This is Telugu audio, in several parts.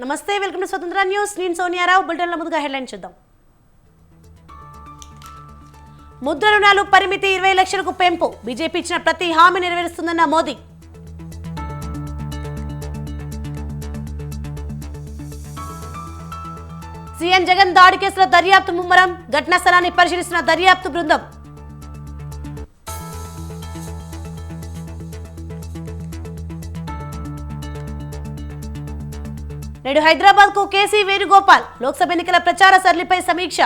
నమస్తే, వెల్కమ్ టు స్వతంత్ర న్యూస్. నేను సోనియారావు. బులెటిన్ల ముందుగా హెడ్లైన్ చూద్దాం. ముద్ర రుణాలు పరిమితి 20 లక్షలకు పెంపు. బీజేపీ ఇచ్చిన ప్రతి హామీ నెరవేరుస్తుందన్న మోదీ. సీఎం జగన్ దాడి కేసులో దర్యాప్తు ముమ్మరం. ఘటనా స్థలాన్ని పరిశీలిస్తున్న దర్యాప్తు బృందం. నేడు హైదరాబాద్ కు కేసీ వేణుగోపాల్. లోక్సభ ఎన్నికల ప్రచార సరళిపై సమీక్ష.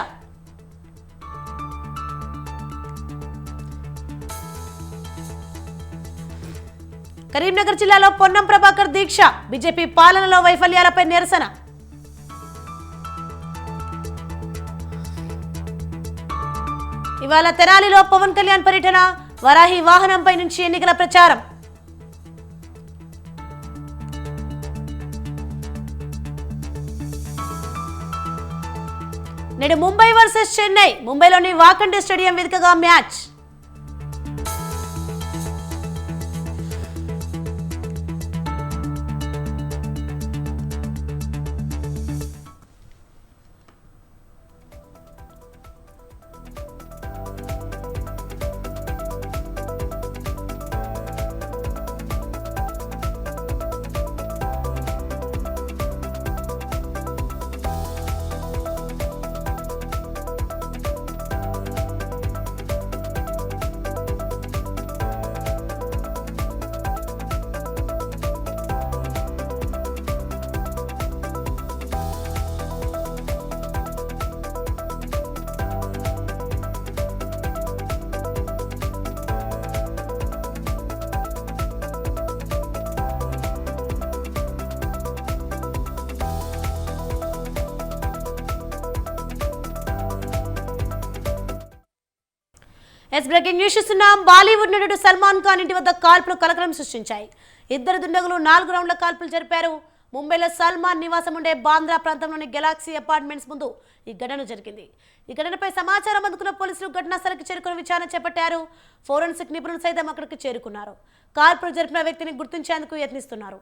కరీంనగర్ జిల్లాలో పొన్నం ప్రభాకర్ దీక్ష. బీజేపీ పాలనలో వైఫల్యాలపై నిరసన. ఇవాళ తెనాలిలో పవన్ కళ్యాణ్ పర్యటన. వరాహి వాహనంపై నుంచి ఎన్నికల ప్రచారం. నేడు ముంబై వర్సెస్ చెన్నై. ముంబైలోని వాకండే స్టేడియం వేదికగా మ్యాచ్. బ్రేకింగ్ న్యూస్ చూస్తున్నాం. బాలీవుడ్ నటుడు సల్మాన్ ఖాన్ ఇంటి వద్ద కాల్పులు కలకలం సృష్టించాయి. ఇద్దరు దుండగులు 4 రౌండ్ల కాల్పులు జరిపారు. ముంబైలో సల్మాన్ నివాసం ఉండే బాంద్రా ప్రాంతంలోని గెలాక్సీ అపార్ట్మెంట్స్ ముందు ఈ ఘటన జరిగింది. ఈ ఘటనపై సమాచారం అందుకున్న పోలీసులు ఘటనా స్థలికి చేరుకుని విచారణ చేపట్టారు. ఫోరెన్సిక్ నిపుణులు సైతం అక్కడికి చేరుకున్నారు. కాల్పులు జరిపిన వ్యక్తిని గుర్తించేందుకు యత్నిస్తున్నారు.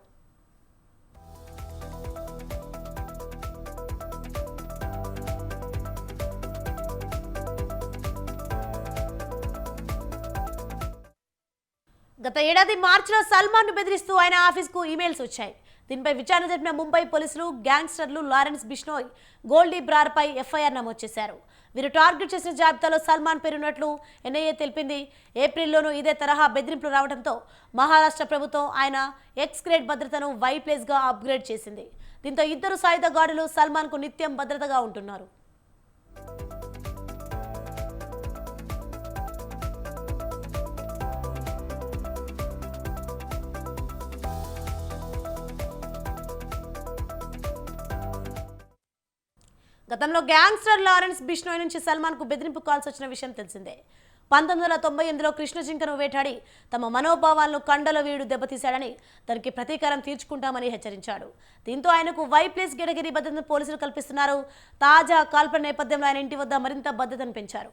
గత ఏడాది మార్చిలో సల్మాన్ ను బెదిరిస్తూ ఆయన ఆఫీస్కు ఈమెయిల్స్ వచ్చాయి. దీనిపై విచారణ జరిపిన ముంబై పోలీసులు గ్యాంగ్స్టర్లు లారెన్స్ బిష్నోయ్, గోల్డీ బ్రార్పై ఎఫ్ఐఆర్ నమోదు చేశారు. వీరు టార్గెట్ చేసిన జాబితాలో సల్మాన్ పేరున్నట్లు ఎన్ఐఏ తెలిపింది. ఏప్రిల్లోనూ ఇదే తరహా బెదిరింపులు రావడంతో మహారాష్ట్ర ప్రభుత్వం ఆయన ఎక్స్ గ్రేడ్ భద్రతను వై ప్లేస్గా అప్గ్రేడ్ చేసింది. దీంతో ఇద్దరు సాయుధ గార్డులు సల్మాన్కు నిత్యం భద్రతగా ఉంటున్నారు. గతంలో గ్యాంగ్స్టర్ లారెన్స్ బిష్నోయ్ నుంచి సల్మాన్ కు బెదిరింపు కాల్స్ వచ్చిన విషయం తెలిసిందే. 1998లో కృష్ణ జింకను వేటాడి తమ మనోభావాలను కండల వీడు దెబ్బతీశాడని, దానికి ప్రతీకారం తీర్చుకుంటామని హెచ్చరించాడు. దీంతో ఆయనకు వై ప్లేస్ గిడగిరి భద్రతను పోలీసులు కల్పిస్తున్నారు. తాజా కాల్పుల నేపథ్యంలో ఆయన ఇంటి వద్ద మరింత భద్రతను పెంచారు.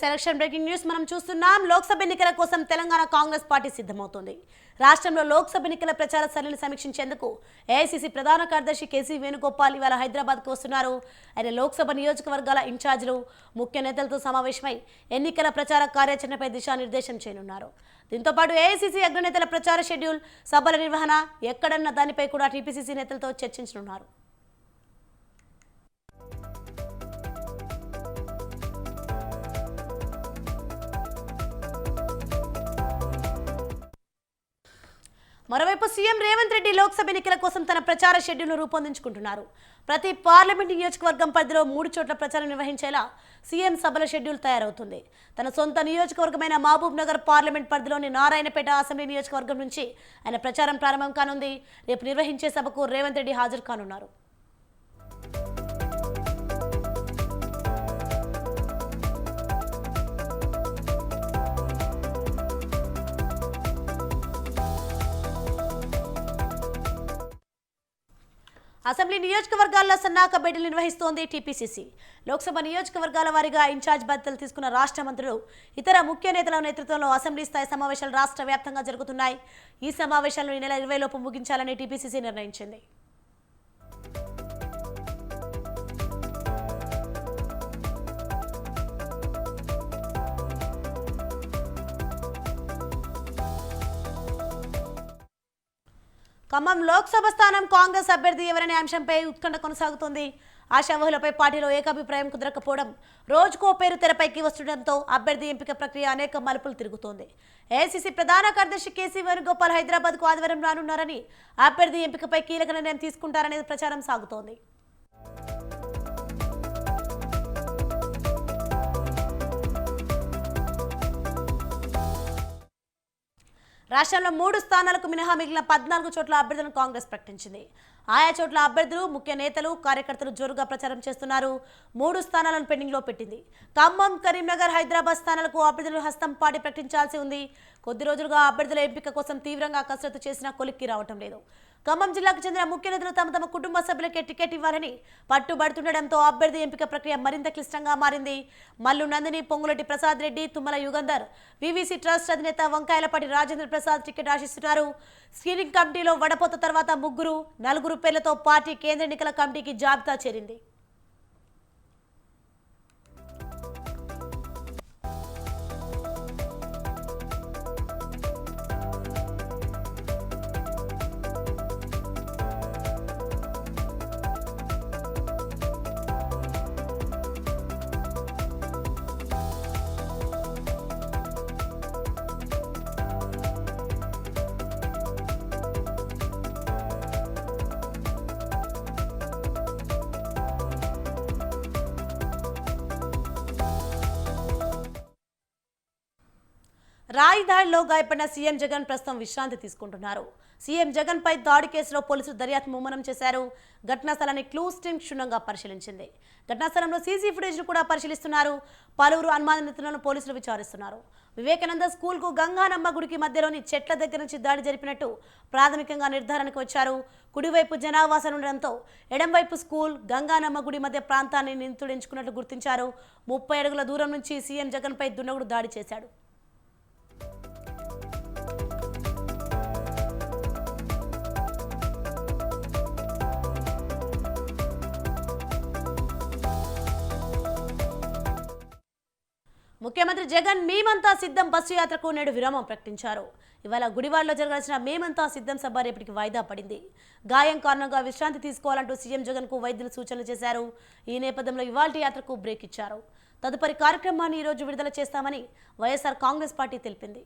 సెలక్షన్ బ్రేకింగ్ న్యూస్ మనం చూస్తున్నాం. లోక్సభ ఎన్నికల కోసం తెలంగాణ కాంగ్రెస్ పార్టీ సిద్ధమవుతోంది. రాష్ట్రంలో లోక్సభ ఎన్నికల ప్రచార సరళిని సమీక్షించేందుకు ఏఐసీసీ ప్రధాన కార్యదర్శి కేసీ వేణుగోపాల్ ఇవాళ హైదరాబాద్కు వస్తున్నారు. ఆయన లోక్సభ నియోజకవర్గాల ఇన్ఛార్జీలు, ముఖ్య నేతలతో సమావేశమై ఎన్నికల ప్రచార కార్యాచరణపై దిశానిర్దేశం చేయనున్నారు. దీంతో పాటు ఏఐసీసీ అగ్రనేతల ప్రచార షెడ్యూల్, సభల నిర్వహణ ఎక్కడన్న దానిపై కూడా టీపీసీసీ నేతలతో చర్చించనున్నారు. మరోవైపు సీఎం రేవంత్ రెడ్డి లోక్సభ ఎన్నికల కోసం తన ప్రచార షెడ్యూల్ను రూపొందించుకుంటున్నారు. ప్రతి పార్లమెంటు నియోజకవర్గం పరిధిలో 3 చోట్ల ప్రచారం నిర్వహించేలా సీఎం సభల షెడ్యూల్ తయారవుతుంది. తన సొంత నియోజకవర్గమైన మహబూబ్ నగర్ పార్లమెంట్ పరిధిలోని నారాయణపేట అసెంబ్లీ నియోజకవర్గం నుంచి ఆయన ప్రచారం ప్రారంభం కానుంది. రేపు నిర్వహించే సభకు రేవంత్ రెడ్డి హాజరు కానున్నారు. అసెంబ్లీ నియోజకవర్గాల్లో సన్నాహక భేటీలు నిర్వహిస్తోంది టీపీసీసీ. లోక్సభ నియోజకవర్గాల వారీగా ఇన్ఛార్జ్ బాధ్యతలు తీసుకున్న రాష్ట్ర మంత్రులు, ఇతర ముఖ్య నేతల నేతృత్వంలో అసెంబ్లీ స్థాయి సమావేశాలు రాష్ట్ర వ్యాప్తంగా జరుగుతున్నాయి. ఈ సమావేశాలను ఈ నెల 20 లోపు ముగించాలని టీపీసీసీ నిర్ణయించింది. ఖమ్మం లోక్సభ స్థానం కాంగ్రెస్ అభ్యర్థి ఎవరనే అంశంపై ఉత్కంఠ కొనసాగుతోంది. ఆశావహులపై పార్టీలో ఏకాభిప్రాయం కుదరకపోవడం, రోజుకో పేరు తెరపైకి వస్తుండటంతో అభ్యర్థి ఎంపిక ప్రక్రియ అనేక మలుపులు తిరుగుతోంది. ఏఐసీసీ ప్రధాన కార్యదర్శి కేసీ వేణుగోపాల్ హైదరాబాద్కు ఆదివారం రానున్నారని, అభ్యర్థి ఎంపికపై కీలక నిర్ణయం తీసుకుంటారనేది ప్రచారం సాగుతోంది. రాష్ట్రంలో 3 స్థానాలకు మినహా మిగిలిన 14 చోట్ల అభ్యర్థులను కాంగ్రెస్ ప్రకటించింది. ఆయా చోట్ల అభ్యర్థులు, ముఖ్య నేతలు, కార్యకర్తలు జోరుగా ప్రచారం చేస్తున్నారు. 3 స్థానాలను పెండింగ్లో పెట్టింది. ఖమ్మం, కరీంనగర్, హైదరాబాద్ స్థానాలకు అభ్యర్థులు హస్తం పార్టీ ప్రకటించాల్సి ఉంది. కొద్ది రోజులుగా అభ్యర్థుల ఎంపిక కోసం తీవ్రంగా కసరత్తు చేసినా కొలిక్కి రావటం లేదు. ఖమ్మం జిల్లాకు చెందిన ముఖ్య నేతలు తమ కుటుంబ సభ్యులకే టికెట్ ఇవ్వాలని పట్టుబడుతుండటంతో అభ్యర్థి ఎంపిక ప్రక్రియ మరింత క్లిష్టంగా మారింది. మల్లు నందిని, పొంగులటి ప్రసాద్ రెడ్డి, తుమ్మల యుగంధర్, వీవీసీ ట్రస్ట్ అధినేత వంకాయలపాటి రాజేంద్ర ప్రసాద్ టికెట్ ఆశిస్తున్నారు. స్క్రీనింగ్ కమిటీలో వడపోత తర్వాత 4 పేర్లతో పార్టీ కేంద్ర ఎన్నికల కమిటీకి జాబితా చేరింది. రాయి దాడిలో గాయపడిన సీఎం జగన్ ప్రస్తుతం విశ్రాంతి తీసుకుంటున్నారు. సీఎం జగన్ పై దాడి కేసులో పోలీసులు దర్యాప్తు ముమ్మరం చేశారు. ఘటనా స్థలాన్ని క్లూస్ టీమ్ క్షుణ్ణంగా పరిశీలించింది. ఘటనా స్థలంలో సీసీ ఫుటేజ్ను కూడా పరిశీలిస్తున్నారు. పలువురు అనుమానితులను పోలీసులు విచారిస్తున్నారు. వివేకానంద స్కూల్కు గంగానమ్మ గుడికి మధ్యలోని చెట్ల దగ్గర నుంచి దాడి జరిపినట్టు ప్రాథమికంగా నిర్ధారణకు వచ్చారు. కుడివైపు జనావాసం ఉండడంతో ఎడంవైపు స్కూల్, గంగానమ్మ గుడి మధ్య ప్రాంతాన్ని నిందితుడెంచుకున్నట్లు గుర్తించారు. 30 అడుగుల దూరం నుంచి సీఎం జగన్ పై దుండగుడు దాడి చేశాడు. ముఖ్యమంత్రి జగన్ మేమంతా సిద్ధం బస్సు యాత్రకు నేడు విరామం ప్రకటించారు. ఇవాళ గుడివాడలో జరగాల్సిన మేమంతా సిద్ధం సభ రేపటికి వాయిదా పడింది. గాయం కారణంగా విశ్రాంతి తీసుకోవాలంటూ సీఎం జగన్కు వైద్యులు సూచనలు చేశారు. ఈ నేపథ్యంలో ఇవాల్టి యాత్రకు బ్రేక్ ఇచ్చారు. తదుపరి కార్యక్రమాన్ని ఈరోజు విడుదల చేస్తామని వైఎస్ఆర్ కాంగ్రెస్ పార్టీ తెలిపింది.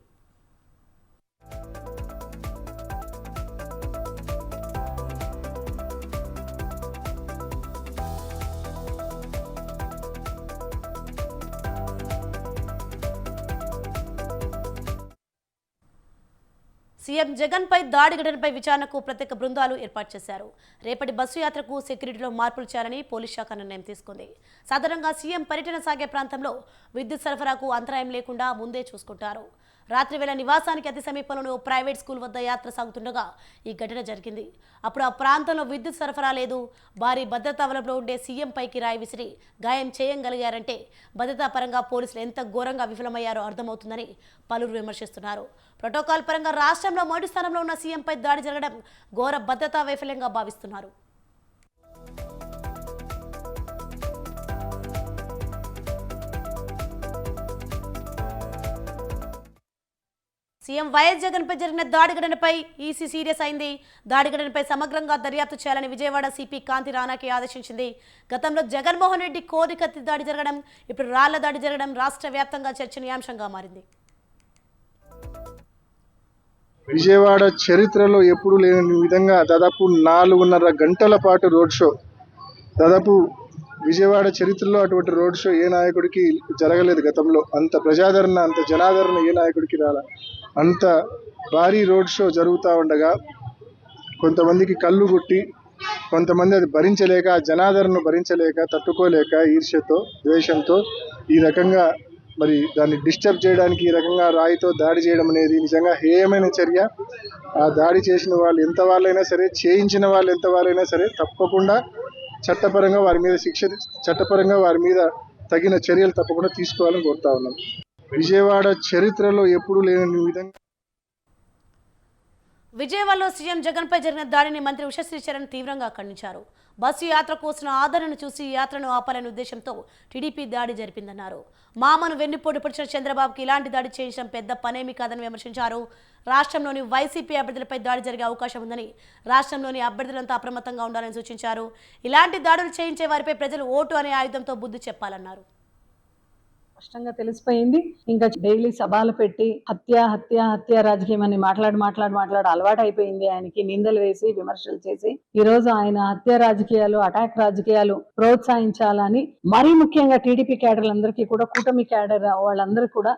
సీఎం జగన్ పై దాడి ఘటనపై విచారణకు ప్రత్యేక బృందాలు ఏర్పాటు చేశారు. రేపటి బస్సు యాత్రకు సెక్యూరిటీలో మార్పులు చేయాలని పోలీస్ శాఖ నిర్ణయం తీసుకుంది. సాధారణంగా సీఎం పర్యటన సాగే ప్రాంతంలో విద్యుత్ సరఫరాకు అంతరాయం లేకుండా ముందే చూసుకుంటారు. రాత్రి వేళ నివాసానికి అతి సమీపంలోని ఓ ప్రైవేట్ స్కూల్ వద్ద యాత్ర సాగుతుండగా ఈ ఘటన జరిగింది. అప్పుడు ఆ ప్రాంతంలో విద్యుత్ సరఫరా లేదు. భారీ భద్రతా వలయంలో ఉండే సీఎం పైకి రాయి విసిరి గాయం చేయగలిగారంటే భద్రతా పరంగా పోలీసులు ఎంత ఘోరంగా విఫలమయ్యారో అర్థమవుతుందని పలువురు విమర్శిస్తున్నారు. ప్రోటోకాల్ పరంగా రాష్ట్రంలో మొదటి స్థానంలో ఉన్న సీఎంపై దాడి జరగడం ఘోర భద్రతా వైఫల్యంగా భావిస్తున్నారు. సీఎం వైఎస్ జగన్ పై జరిగిన దాడి ఘటనపై ఈసీ సీరియస్ అయింది. దాడి ఘటనపై సమగ్రంగా దర్యాప్తు చేయాలని విజయవాడ సిపి కాంతి రాణాకి ఆదేశించింది. గతంలో జగన్మోహన్ రెడ్డి కోడికత్తి దాడి జరగడం, ఇప్పుడు రాళ్ల దాడి జరగడం రాష్ట్ర వ్యాప్తంగా చర్చనీయాంశంగా మారింది. విజయవాడ చరిత్రలో ఎప్పుడు లేని విధంగా దాదాపు 4.5 గంటల పాటు రోడ్ షో. దాదాపు విజయవాడ చరిత్రలో అటువంటి రోడ్ షో ఏ నాయకుడికి జరగలేదు గతంలో. అంత ప్రజాదరణ, అంత జనాదరణ ఏ నాయకుడికి రాల. అంత భారీ రోడ్ షో జరుగుతూ ఉండగా కొంతమందికి కళ్ళు గుట్టి, కొంతమంది అది భరించలేక, ఆ జనాదరణను భరించలేక, తట్టుకోలేక ఈర్ష్యతో, ద్వేషంతో ఈ రకంగా మరి దాన్ని డిస్టర్బ్ చేయడానికి ఈ రకంగా రాయితో దాడి చేయడం అనేది నిజంగా హేయమైన చర్య. ఆ దాడి చేసిన వాళ్ళు ఎంత వాళ్ళైనా సరే, చేయించిన వాళ్ళు ఎంత వాళ్ళైనా సరే తప్పకుండా చట్టపరంగా వారి మీద తగిన చర్యలు తప్పకుండా తీసుకోవాలని కోరుతా ఉన్నాం. విజయవాడ చరిత్రలో ఎప్పుడు లేని విధంగా విజయవాడలో సీఎం జగన్పై జరిగిన దాడిని మంత్రి ఉషశ్రీ చరణ్ తీవ్రంగా ఖండించారు. బస్సు యాత్రకు వస్తున్న ఆదరణను చూసి యాత్రను ఆపాలనే ఉద్దేశంతో టీడీపీ దాడి జరిపిందన్నారు. మామను వెన్నుపోటు పొడిచిన చంద్రబాబుకి ఇలాంటి దాడి చేయించడం పెద్ద పనేమీ కాదని విమర్శించారు. రాష్ట్రంలోని వైసీపీ అభ్యర్థులపై దాడి జరిగే అవకాశం ఉందని, రాష్ట్రంలోని అభ్యర్థులంతా అప్రమత్తంగా ఉండాలని సూచించారు. ఇలాంటి దాడులు చేయించే వారిపై ప్రజలు ఓటు అనే ఆయుధంతో బుద్ధి చెప్పాలన్నారు. స్పష్టంగా తెలిసిపోయింది. ఇంకా డైలీ సభలు పెట్టి హత్య హత్య హత్య రాజకీయం అని మాట్లాడి అలవాటు అయిపోయింది. ఆయనకి నిందలు వేసి విమర్శలు చేసి ఈ రోజు ఆయన హత్య రాజకీయాలు, అటాక్ రాజకీయాలు ప్రోత్సహించాలని, మరీ ముఖ్యంగా టీడీపీ క్యాడర్లందరికీ కూడా,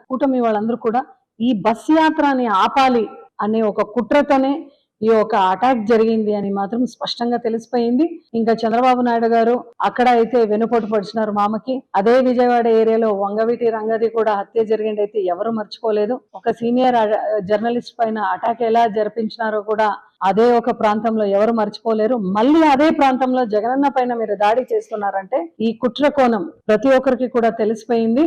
కూటమి వాళ్ళందరూ కూడా ఈ బస్ యాత్రని ఆపాలి అనే ఒక కుట్రతోనే ఈ ఒక అటాక్ జరిగింది అని మాత్రం స్పష్టంగా తెలిసిపోయింది. ఇంకా చంద్రబాబు నాయుడు గారు అక్కడ అయితే వెనుపోటు పడిచినారు మామకి. అదే విజయవాడ ఏరియాలో వంగవీటి రంగది కూడా హత్య జరిగింది అయితే ఎవరు మర్చిపోలేదు. ఒక సీనియర్ జర్నలిస్ట్ పైన అటాక్ ఎలా జరిపించినారో కూడా అదే ఒక ప్రాంతంలో ఎవరు మర్చిపోలేరు. మళ్ళీ అదే ప్రాంతంలో జగనన్న పైన మీరు దాడి చేస్తున్నారంటే ఈ కుట్ర కోణం ప్రతి ఒక్కరికి కూడా తెలిసిపోయింది.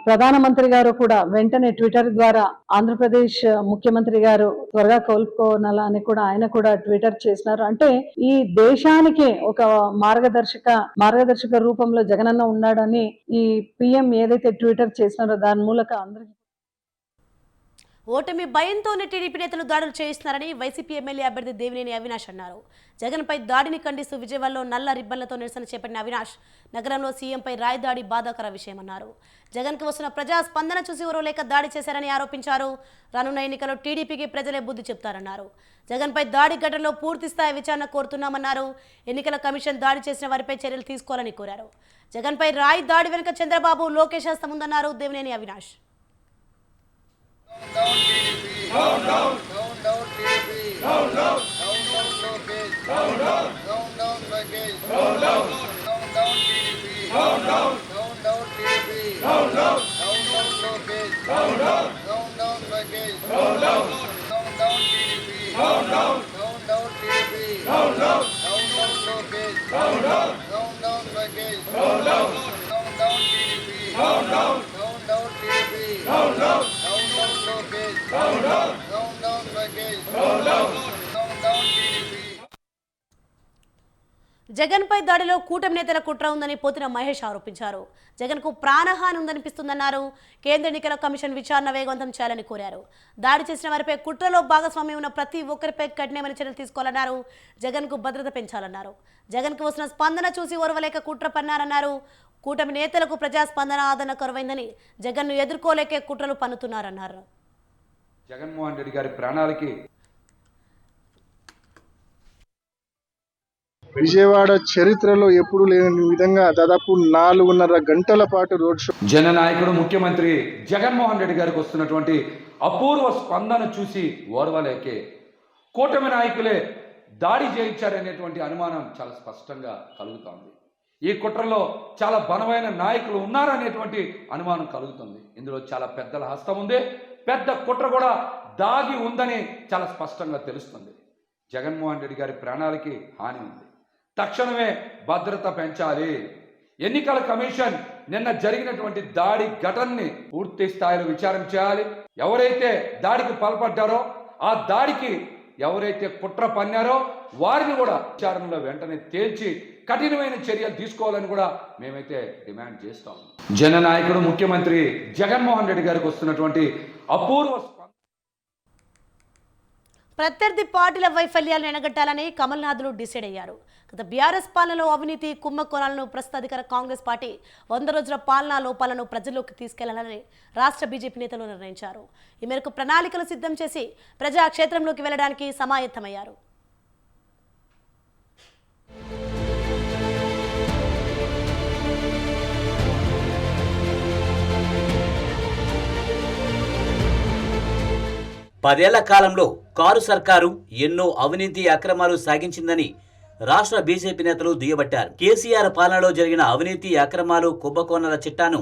ప్రధానమంత్రి గారు కూడా వెంటనే ట్విట్టర్ ద్వారా ఆంధ్రప్రదేశ్ ముఖ్యమంత్రి గారు త్వరగా కోలుకోనాలని కూడా ఆయన కూడా ట్విట్టర్ చేసినారు. అంటే ఈ దేశానికి ఒక మార్గదర్శక రూపంలో జగనన్న ఉన్నాడని ఈ పిఎం ఏదైతే ట్విట్టర్ చేసినారో దాని మూలక అందరికి ఓటమి భయంతోనే టీడీపీ నేతలు దాడులు చేయిస్తున్నారని వైసీపీ ఎమ్మెల్యే అభ్యర్థి దేవినేని అవినాష్ అన్నారు. జగన్పై దాడిని ఖండిస్తూ విజయవాడలో నల్ల రిబ్బన్లతో నిరసన చేపట్టిన అవినాష్ నగరంలో సీఎంపై రాయి దాడి బాధాకర విషయమన్నారు. జగన్కు వస్తున్న ప్రజా స్పందన చూసి ఎవరో లేక దాడి చేశారని ఆరోపించారు. రానున్న ఎన్నికల్లో టీడీపీకి ప్రజలే బుద్ధి చెప్తారన్నారు. జగన్పై దాడి ఘటనలో పూర్తి స్థాయి విచారణ కోరుతున్నామన్నారు. ఎన్నికల కమిషన్ దాడి చేసిన వారిపై చర్యలు తీసుకోవాలని కోరారు. జగన్పై రాయి దాడి వెనుక చంద్రబాబు, లోకేష్ హస్తం ఉందన్నారు Devineni Avinash. Down TDP. Down TDP. Down Lokesh. Down Lokesh. Down TDP. Down TDP. Down Lokesh. Down Lokesh. Down TDP. Down TDP. Down Lokesh. Down Lokesh. Down TDP. Down TDP. Down Lokesh. జగన్పై దాడిలో కూటమి నేతల కుట్ర ఉందని పోతిన మహేష్ ఆరోపించారు. జగన్కు ప్రాణహాని ఉందనిపిస్తుందన్నారు. కేంద్ర ఎన్నికల కమిషన్ విచారణ వేగవంతం చేయాలని కోరారు. దాడి చేసిన వారిపై కుట్రలో భాగస్వామ్యం ఉన్న ప్రతి ఒక్కరిపై కఠినమైన చర్యలు తీసుకోవాలన్నారు. జగన్కు భద్రత పెంచాలన్నారు. జగన్కు వస్తున్న స్పందన చూసి ఓర్వలేక కుట్ర పన్నారన్నారు. కూటమి నేతలకు ప్రజాస్పందన ఆదరణ కరువైందని, జగన్ను ఎదుర్కోలేకే కుట్రలు పన్నుతున్నారన్నారు. జగన్మోహన్ రెడ్డి గారి ప్రాణాలకి విజయవాడ చరిత్రలో ఎప్పుడు లేని విధంగా దాదాపు 4.5 గంటల పాటు రోడ్ షో. జననాయకుడు ముఖ్యమంత్రి జగన్మోహన్ రెడ్డి గారికి వస్తున్నటువంటి అపూర్వ స్పందన చూసి ఓర్వలేకే కూటమి నాయకులే దాడి చేయించారనేటువంటి అనుమానం చాలా స్పష్టంగా కలుగుతోంది. ఈ కుట్రలో చాలా బలమైన నాయకులు ఉన్నారనేటువంటి అనుమానం కలుగుతుంది. ఇందులో చాలా పెద్దల హస్తం ఉంది. పెద్ద కుట్ర కూడా దాగి ఉందని చాలా స్పష్టంగా తెలుస్తుంది. జగన్మోహన్ రెడ్డి గారి ప్రాణాలకి హాని ఉంది. తక్షణమే భద్రత పెంచాలి. ఎన్నికల కమిషన్ నిన్న జరిగినటువంటి దాడి ఘటనని పూర్తి స్థాయిలో విచారణ చేయాలి. ఎవరైతే దాడికి పాల్పడ్డారో, ఆ దాడికి ఎవరైతే కుట్ర పన్నారో వారిని కూడా విచారణలో వెంటనే తేల్చి కఠినమైన చర్యలు తీసుకోవాలని కూడా మేమైతే డిమాండ్ చేస్తాం. జననాయకుడు ముఖ్యమంత్రి జగన్మోహన్ రెడ్డి గారికి వస్తున్నటువంటి అపూర్వ ప్రత్యర్థి పార్టీల వైఫల్యాలను ఎనగట్టాలని కమల్నాథులు డిసైడ్ అయ్యారు. గత బీఆర్ఎస్ పాలనలో అవినీతి కుంభకోణాలను ప్రస్తుత అధికార కాంగ్రెస్ పార్టీ 100 రోజుల పాలనా లోపాలను ప్రజల్లోకి తీసుకెళ్లాలని రాష్ట్ర బీజేపీ నేతలు నిర్ణయించారు. ఈ మేరకు ప్రణాళికలు సిద్ధం చేసి ప్రజాక్షేత్రంలోకి వెళ్లడానికి సమాయత్తమయ్యారు. పదేళ్ల కాలంలో కారు సర్కారు ఎన్నో అవినీతి అక్రమాలు సాగించిందని రాష్ట్ర బీజేపీ నేతలు దుయ్యబట్టారు. కేసీఆర్ పాలనలో జరిగిన అవినీతి అక్రమాలు కుంభకోణాల చిట్టాను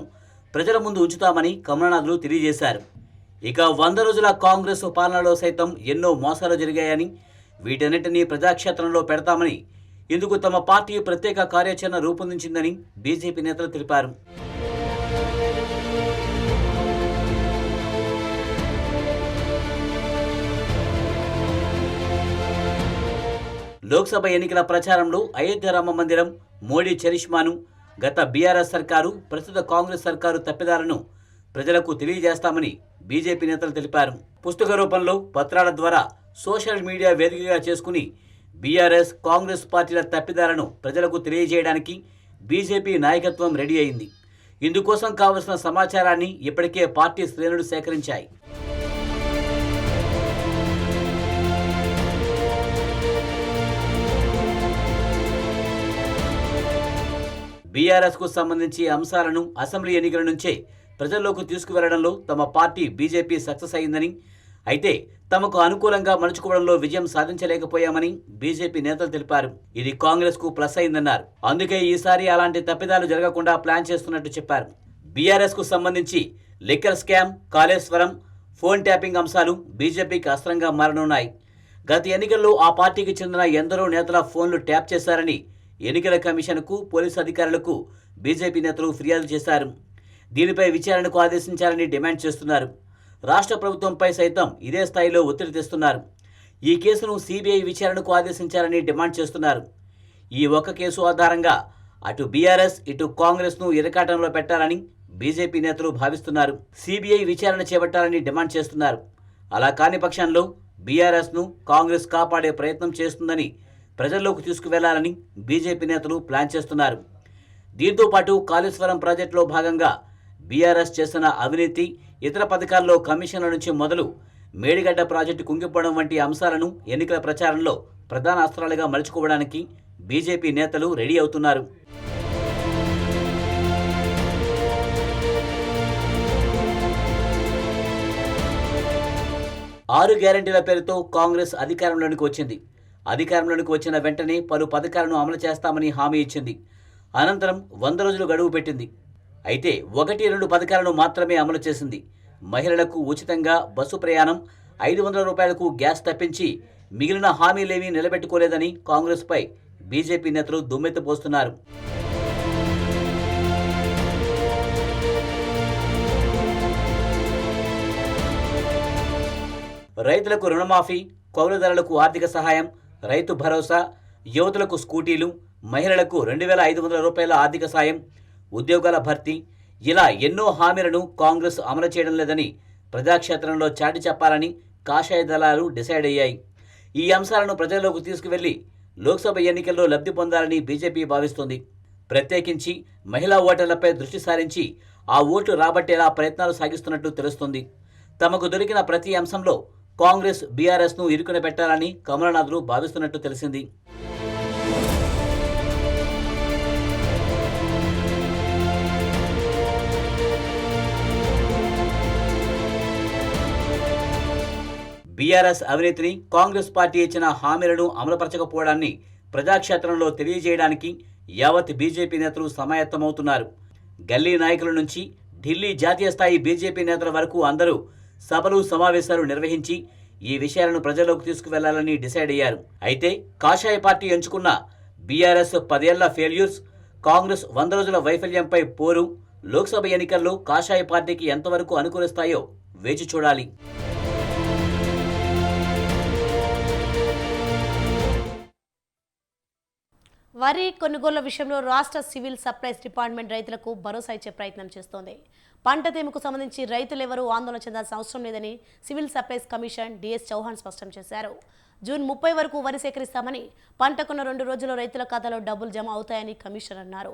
ప్రజల ముందు ఉంచుతామని కమలనాథులు తెలియజేశారు. ఇక 100 రోజుల కాంగ్రెస్ పాలనలో సైతం ఎన్నో మోసాలు జరిగాయని, వీటన్నిటినీ ప్రజాక్షేత్రంలో పెడతామని, ఇందుకు తమ పార్టీ ప్రత్యేక కార్యాచరణ రూపొందించిందని బీజేపీ నేతలు తెలిపారు. లోక్సభ ఎన్నికల ప్రచారంలో అయోధ్య రామ మందిరం, మోడీ చరిష్మాను, గత బీఆర్ఎస్ సర్కారు, ప్రస్తుత కాంగ్రెస్ సర్కారు తప్పిదాలను ప్రజలకు తెలియజేస్తామని బీజేపీ నేతలు తెలిపారు. పుస్తక రూపంలో, పత్రాల ద్వారా, సోషల్ మీడియా వేదికగా చేసుకుని బీఆర్ఎస్, కాంగ్రెస్ పార్టీల తప్పిదాలను ప్రజలకు తెలియజేయడానికి బీజేపీ నాయకత్వం రెడీ అయింది. ఇందుకోసం కావలసిన సమాచారాన్ని ఇప్పటికే పార్టీ శ్రేణులు సేకరించాయి. బీఆర్ఎస్కు సంబంధించి అంశాలను అసెంబ్లీ ఎన్నికల నుంచే ప్రజల్లోకి తీసుకువెళ్లడంలో తమ పార్టీ బీజేపీ సక్సెస్ అయిందని, అయితే తమకు అనుకూలంగా మలుచుకోవడంలో విజయం సాధించలేకపోయామని బీజేపీ నేతలు తెలిపారు. ఇది కాంగ్రెస్కు ప్లస్ అయిందన్నారు. అందుకే ఈసారి అలాంటి తప్పిదాలు జరగకుండా ప్లాన్ చేస్తున్నట్టు చెప్పారు. బీఆర్ఎస్కు సంబంధించి liquor scam, Kaleshwaram, phone tapping అంశాలు బీజేపీకి అస్త్రంగా మారనున్నాయి. గత ఎన్నికల్లో ఆ పార్టీకి చెందిన ఎందరో నేతల ఫోన్లు ట్యాప్ చేశారని ఎన్నికల కమిషన్కు, పోలీసు అధికారులకు బీజేపీ నేతలు ఫిర్యాదు చేశారు. దీనిపై విచారణకు ఆదేశించాలని డిమాండ్ చేస్తున్నారు. రాష్ట్ర ప్రభుత్వంపై సైతం ఇదే స్థాయిలో ఒత్తిడి తెస్తున్నారు. ఈ కేసును సిబిఐ విచారణకు ఆదేశించాలని డిమాండ్ చేస్తున్నారు. ఈ ఒక్క కేసు ఆధారంగా అటు బీఆర్ఎస్, ఇటు కాంగ్రెస్ను ఇరకాటంలో పెట్టాలని బీజేపీ నేతలు భావిస్తున్నారు. సిబిఐ విచారణ చేపట్టాలని డిమాండ్ చేస్తున్నారు. అలా కాని పక్షంలో బీఆర్ఎస్ను కాంగ్రెస్ కాపాడే ప్రయత్నం చేస్తుందని, ప్రజల్లోకి తీసుకువెళ్లాలని బీజేపీ నేతలు ప్లాన్ చేస్తున్నారు. దీంతో పాటు కాళేశ్వరం ప్రాజెక్టులో భాగంగా బీఆర్ఎస్ చేసిన అవినీతి, ఇతర పథకాల్లో కమిషన్ల నుంచి మొదలు మేడిగడ్డ ప్రాజెక్టు కుంగిపోవడం వంటి అంశాలను ఎన్నికల ప్రచారంలో ప్రధాన అస్త్రాలుగా మలుచుకోవడానికి బీజేపీ నేతలు రెడీ అవుతున్నారు. ఆరు గ్యారెంటీల పేరుతో కాంగ్రెస్ అధికారంలోనికి వచ్చింది. అధికారంలోకి వచ్చిన వెంటనే పలు పథకాలను అమలు చేస్తామని హామీ ఇచ్చింది. అనంతరం 100 రోజులు గడువు పెట్టింది. అయితే 1-2 పథకాలను మాత్రమే అమలు చేసింది. మహిళలకు ఉచితంగా బస్సు ప్రయాణం, 500 రూపాయలకు గ్యాస్ తప్పించి మిగిలిన హామీలేమీ నిలబెట్టుకోలేదని కాంగ్రెస్పై బీజేపీ నేతలు దుమ్మెత్తిపోస్తున్నారు. రైతులకు రుణమాఫీ, కౌలుదారులకు ఆర్థిక సహాయం, రైతు భరోసా, యువతులకు స్కూటీలు, మహిళలకు 2500 రూపాయల ఆర్థిక సాయం, ఉద్యోగాల భర్తీ, ఇలా ఎన్నో హామీలను కాంగ్రెస్ అమలు చేయడం లేదని ప్రజాక్షేత్రంలో చాటి చెప్పాలని కాషాయ దళాలు డిసైడ్ అయ్యాయి. ఈ అంశాలను ప్రజల్లోకి తీసుకువెళ్లి లోక్సభ ఎన్నికల్లో లబ్ధి పొందాలని బీజేపీ భావిస్తోంది. ప్రత్యేకించి మహిళా ఓటర్లపై దృష్టి సారించి ఆ ఓట్లు రాబట్టేలా ప్రయత్నాలు సాగిస్తున్నట్టు తెలుస్తోంది. తమకు దొరికిన ప్రతి అంశంలో కాంగ్రెస్, బీఆర్ఎస్ను ఇరుకున పెట్టాలని కమలనాథులు భావిస్తున్నట్టు తెలిసింది. బీఆర్ఎస్ అవినీతిని, కాంగ్రెస్ పార్టీ ఇచ్చిన హామీలను అమలుపరచకపోవడాన్ని ప్రజాక్షేత్రంలో తెలియజేయడానికి యావత్ బీజేపీ నేతలు సమాయత్తమవుతున్నారు. గల్లీ నాయకుల నుంచి ఢిల్లీ జాతీయ స్థాయి బీజేపీ నేతల వరకు అందరూ సభలు, సమావేశాలు నిర్వహించి ఈ విషయాలను ప్రజల్లోకి తీసుకువెళ్లాలని డిసైడ్ అయ్యారు. అయితే కాషాయ పార్టీ ఎంచుకున్న బీఆర్ఎస్ 10 ఏళ్ల ఫెయిల్యూర్స్, కాంగ్రెస్ 100 రోజుల వైఫల్యంపై పోరు లోక్సభ ఎన్నికల్లో కాషాయ పార్టీకి ఎంతవరకు అనుకూలిస్తాయో వేచి చూడాలి. వరి కొనుగోళ్ల విషయంలో రాష్ట్ర సివిల్ సప్లైస్ డిపార్ట్మెంట్ రైతులకు భరోసా ఇచ్చే ప్రయత్నం చేస్తోంది. పంట తేమకు సంబంధించి రైతులెవరూ ఆందోళన చెందాల్సిన అవసరం లేదని civil supplies commission DS Chauhan స్పష్టం చేశారు. జూన్ 30 వరకు వరి సేకరిస్తామని, పంటకున్న 2 రోజుల్లో రైతుల ఖాతాలో డబ్బులు జమ అవుతాయని కమిషనర్ అన్నారు.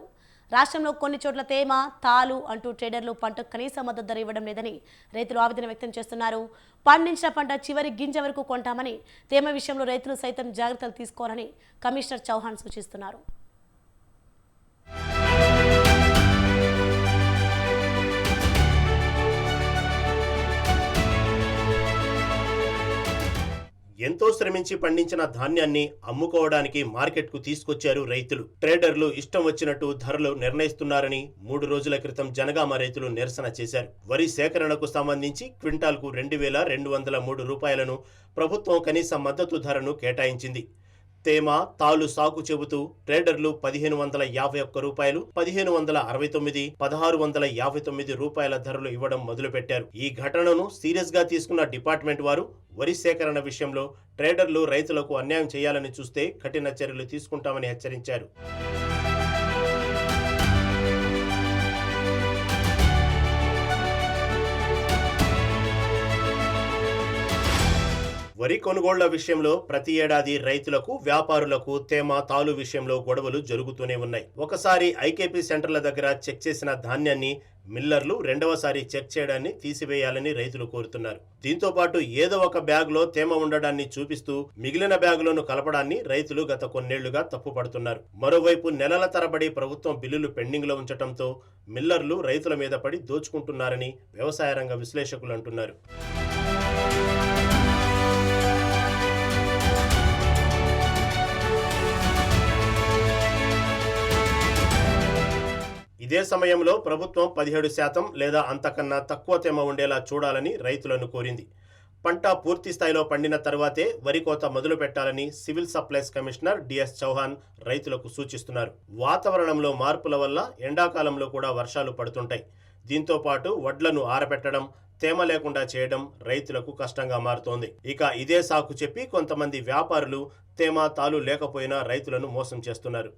రాష్ట్రంలో కొన్ని చోట్ల తేమ, తాలు అంటూ ట్రేడర్లు పంటకు కనీస మద్దతు ధర ఇవ్వడం లేదని రైతులు ఆవేదన వ్యక్తం చేస్తున్నారు. పండించిన పంట చివరి గింజ వరకు కొంటామని, తేమ విషయంలో రైతులు సైతం జాగ్రత్తలు తీసుకోవాలని కమిషనర్ చౌహాన్ సూచిస్తున్నారు. ఎంతో శ్రమించి పండించిన ధాన్యాన్ని అమ్ముకోవడానికి మార్కెట్కు తీసుకొచ్చారు రైతులు. ట్రేడర్లు ఇష్టం వచ్చినట్టు ధరలు నిర్ణయిస్తున్నారని 3 రోజుల క్రితం జనగామ రైతులు నిరసన చేశారు. వరి సేకరణకు సంబంధించి క్వింటాల్కు 2,203 రూపాయలను ప్రభుత్వం కనీస మద్దతు ధరను కేటాయించింది. తేమ, తాలు సాకు చెబుతూ ట్రేడర్లు 1,551 రూపాయలు, 1,569, 1,659 రూపాయల ధరలు ఇవ్వడం మొదలుపెట్టారు. ఈ ఘటనను సీరియస్ గా తీసుకున్న డిపార్ట్మెంట్ వారు వరి సేకరణ విషయంలో ట్రేడర్లు రైతులకు అన్యాయం చేయాలని చూస్తే కఠిన చర్యలు తీసుకుంటామని హెచ్చరించారు. వరి కొనుగోళ్ల విషయంలో ప్రతి ఏడాది రైతులకు, వ్యాపారులకు తేమ, తాలు విషయంలో గొడవలు జరుగుతూనే ఉన్నాయి. ఒకసారి ఐకేపీ సెంటర్ల దగ్గర చెక్ చేసిన ధాన్యాన్ని మిల్లర్లు రెండవసారి చెక్ చేయడాన్ని తీసివేయాలని రైతులు కోరుతున్నారు. దీంతో పాటు ఏదో ఒక బ్యాగులో తేమ ఉండడాన్ని చూపిస్తూ మిగిలిన బ్యాగులను కలపడాన్ని రైతులు గత కొన్నేళ్లుగా తప్పుపడుతున్నారు. మరోవైపు నెలల తరబడి ప్రభుత్వం బిల్లులు పెండింగ్ లో ఉంచడంతో మిల్లర్లు రైతుల మీద పడి దోచుకుంటున్నారని వ్యవసాయ రంగ విశ్లేషకులు అంటున్నారు. ఇదే సమయంలో ప్రభుత్వం 17% లేదా అంతకన్నా తక్కువ తేమ ఉండేలా చూడాలని రైతులను కోరింది. పంట పూర్తి స్థాయిలో పండిన తర్వాతే వరి కోత మొదలు పెట్టాలని civil supplies commissioner DS Chauhan రైతులకు సూచిస్తున్నారు. వాతావరణంలో మార్పుల వల్ల ఎండాకాలంలో కూడా వర్షాలు పడుతుంటాయి. దీంతో పాటు వడ్లను ఆరబెట్టడం, తేమ లేకుండా చేయడం రైతులకు కష్టంగా మారుతోంది. ఇక ఇదే సాకు చెప్పి కొంతమంది వ్యాపారులు తేమ, తాలు లేకపోయినా రైతులను మోసం చేస్తున్నారు.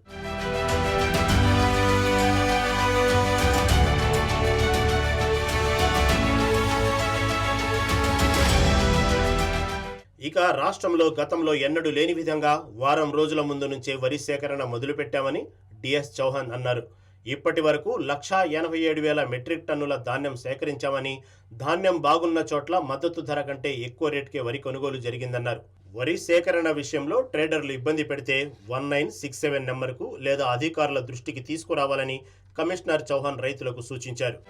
ఇక రాష్ట్రంలో గతంలో ఎన్నడూ లేని విధంగా వారం రోజుల ముందు నుంచే వరి సేకరణ మొదలుపెట్టామని డిఎస్ చౌహాన్ అన్నారు. ఇప్పటి వరకు 1,87,000 మెట్రిక్ టన్నుల ధాన్యం సేకరించామని, ధాన్యం బాగున్న చోట్ల మద్దతు ధర కంటే ఎక్కువ రేటుకే వరి కొనుగోలు జరిగిందన్నారు. వరి సేకరణ విషయంలో ట్రేడర్లు ఇబ్బంది పెడితే 1967 నెంబర్కు లేదా అధికారుల దృష్టికి తీసుకురావాలని కమిషనర్ చౌహాన్ రైతులకు సూచించారు.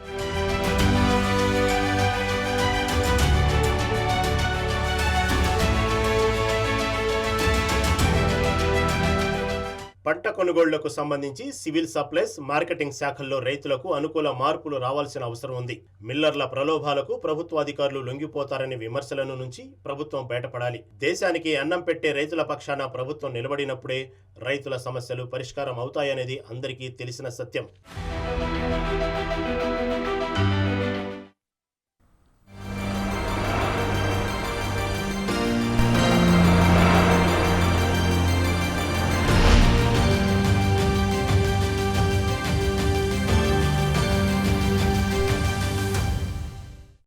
పంట కొనుగోళ్లకు సంబంధించి సివిల్ సప్లైస్, మార్కెటింగ్ శాఖల్లో రైతులకు అనుకూల మార్పులు రావాల్సిన అవసరం ఉంది. మిల్లర్ల ప్రలోభాలకు ప్రభుత్వాధికారులు లొంగిపోతారనే విమర్శలను నుంచి ప్రభుత్వం బయటపడాలి. దేశానికి అన్నం పెట్టే రైతుల పక్షాన ప్రభుత్వం నిలబడినప్పుడే రైతుల సమస్యలు పరిష్కారం అవుతాయనేది అందరికీ తెలిసిన సత్యం.